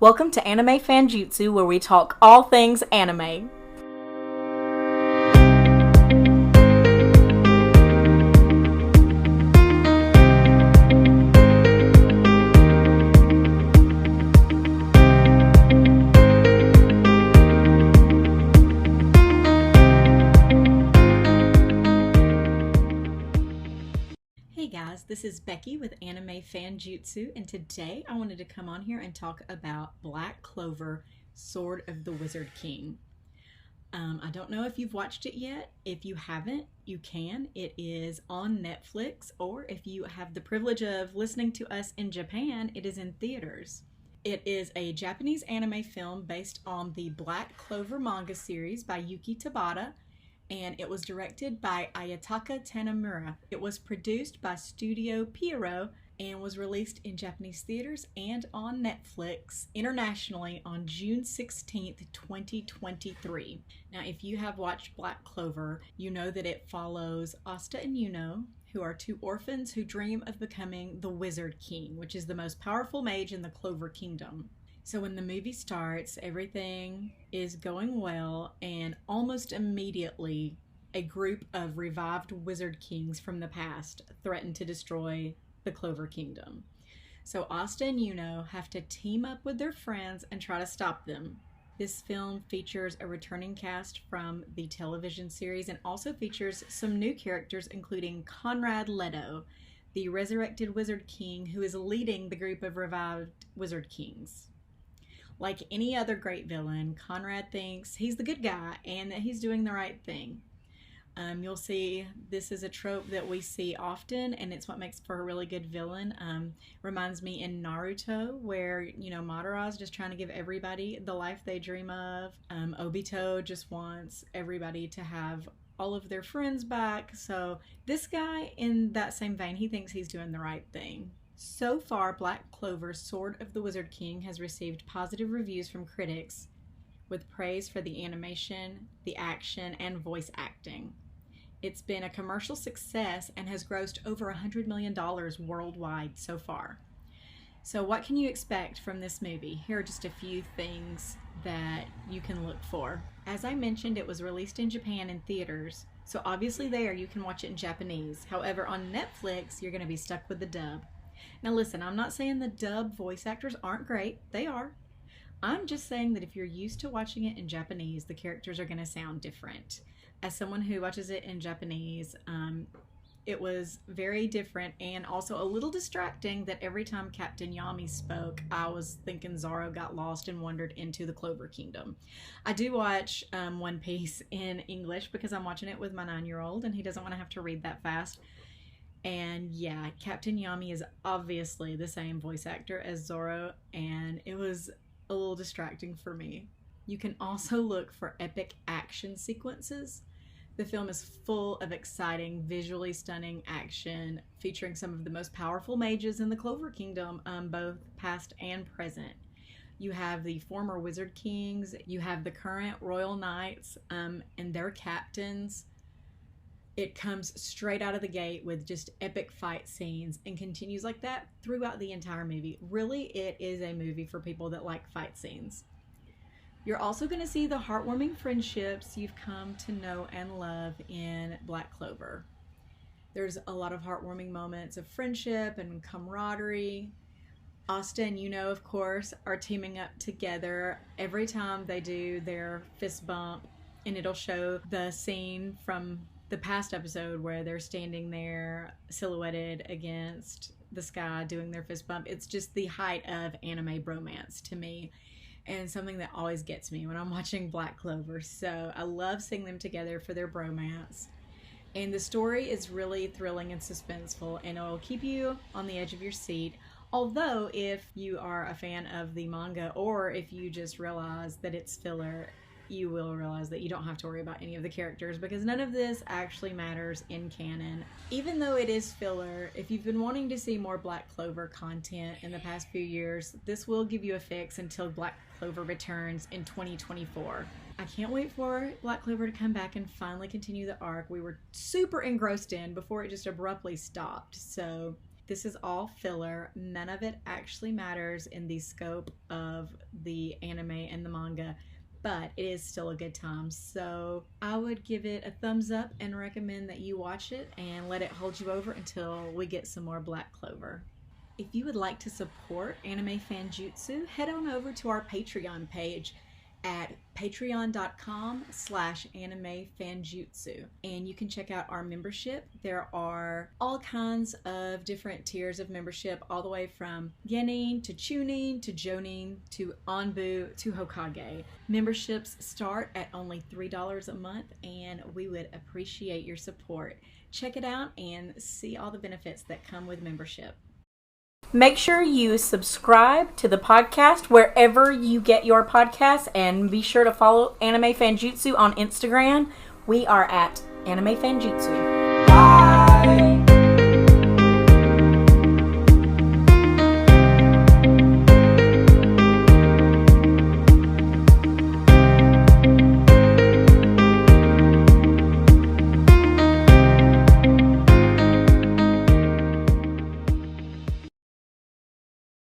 Welcome to Anime Fanjutsu, where we talk all things anime. Hey guys, this is Becky with Anime Fanjutsu, and today I wanted to come on here and talk about Black Clover, Sword of the Wizard King. I don't know if you've watched it yet. If you haven't, you can. It is on Netflix, or if you have the privilege of listening to us in Japan, it is in theaters. It is a Japanese anime film based on the Black Clover manga series by Yuki Tabata, and it was directed by Ayataka Tanamura. It was produced by Studio Pierrot and was released in Japanese theaters and on Netflix internationally on June 16th, 2023. Now, if you have watched Black Clover, you know that it follows Asta and Yuno, who are two orphans who dream of becoming the Wizard King, which is the most powerful mage in the Clover Kingdom. So when the movie starts, everything is going well, and almost immediately, a group of revived wizard kings from the past threaten to destroy the Clover Kingdom. So Asta and Yuno have to team up with their friends and try to stop them. This film features a returning cast from the television series and also features some new characters, including Conrad Leto, the resurrected Wizard King who is leading the group of revived Wizard Kings. Like any other great villain, Conrad thinks he's the good guy and that he's doing the right thing. You'll see this is a trope that we see often, and it's what makes for a really good villain. Reminds me in Naruto, where, Madara's just trying to give everybody the life they dream of. Obito just wants everybody to have all of their friends back. So this guy, in that same vein, he thinks he's doing the right thing. So far, Black Clover, Sword of the Wizard King has received positive reviews from critics, with praise for the animation, the action, and voice acting. It's been a commercial success and has grossed over $100 million worldwide so far. So what can you expect from this movie? Here are just a few things that you can look for. As I mentioned, it was released in Japan in theaters, so obviously there you can watch it in Japanese. However, on Netflix, you're going to be stuck with the dub. Now listen, I'm not saying the dub voice actors aren't great. They are. I'm just saying that if you're used to watching it in Japanese, the characters are going to sound different. As someone who watches it in Japanese, it was very different and also a little distracting that every time Captain Yami spoke, I was thinking Zoro got lost and wandered into the Clover Kingdom. I do watch One Piece in English because I'm watching it with my 9-year-old and he doesn't want to have to read that fast. And yeah, Captain Yami is obviously the same voice actor as Zoro, and it was a little distracting for me. You can also look for epic action sequences. The film is full of exciting, visually stunning action, featuring some of the most powerful mages in the Clover Kingdom, both past and present. You have the former Wizard Kings, you have the current Royal Knights, and their captains. It comes straight out of the gate with just epic fight scenes and continues like that throughout the entire movie. Really, it is a movie for people that like fight scenes. You're also going to see the heartwarming friendships you've come to know and love in Black Clover. There's a lot of heartwarming moments of friendship and camaraderie. Asta and Yuno, of course, are teaming up together every time they do their fist bump, and it'll show the scene from the past episode where they're standing there silhouetted against the sky doing their fist bump. It's just the height of anime bromance to me, and something that always gets me when I'm watching Black Clover. So I love seeing them together for their bromance. And the story is really thrilling and suspenseful, and it'll keep you on the edge of your seat. Although if you are a fan of the manga, or if you just realize that it's filler, you will realize that you don't have to worry about any of the characters because none of this actually matters in canon. Even though it is filler, if you've been wanting to see more Black Clover content in the past few years, this will give you a fix until Black Clover returns in 2024. I can't wait for Black Clover to come back and finally continue the arc we were super engrossed in before it just abruptly stopped. So this is all filler. None of it actually matters in the scope of the anime and the manga, but it is still a good time. So I would give it a thumbs up and recommend that you watch it and let it hold you over until we get some more Black Clover. If you would like to support Anime Fanjutsu, head on over to our Patreon page at patreon.com/animefanjutsu, and you can check out our membership. There are all kinds of different tiers of membership, all the way from Genin to Chunin to Jonin to Anbu to Hokage. Memberships start at only $3 a month, and we would appreciate your support. Check it out and see all the benefits that come with membership. Make sure you subscribe to the podcast wherever you get your podcasts, and be sure to follow Anime Fanjutsu on Instagram. We are at Anime Fanjutsu.